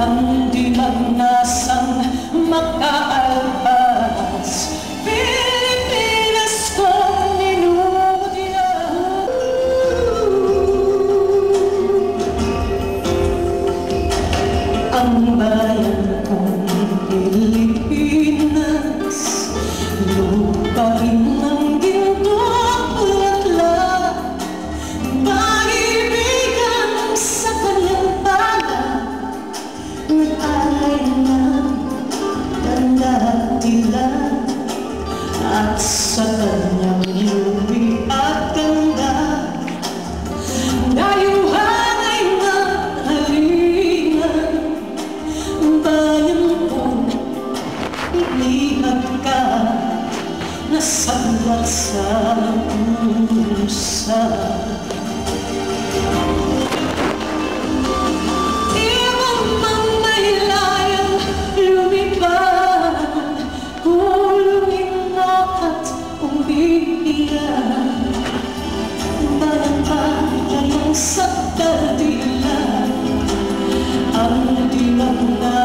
ang di magnasang makaalpas. Pilipinas kong ninudya, ang bayan kong Pilipinas, lupain ng ginto at bulaklak, pag-ibigan sa kanyang palad, nag-alay ng ganda at tila, at sa kanyang lubi at ganda, dayuhan ay mahalingan. Bayan kong ilihat ka, nasalat sa pusa. Ibang mamahilayang lumipad, kulungin mo at umiiyak. Bayan kayang sa kadila, ang di magna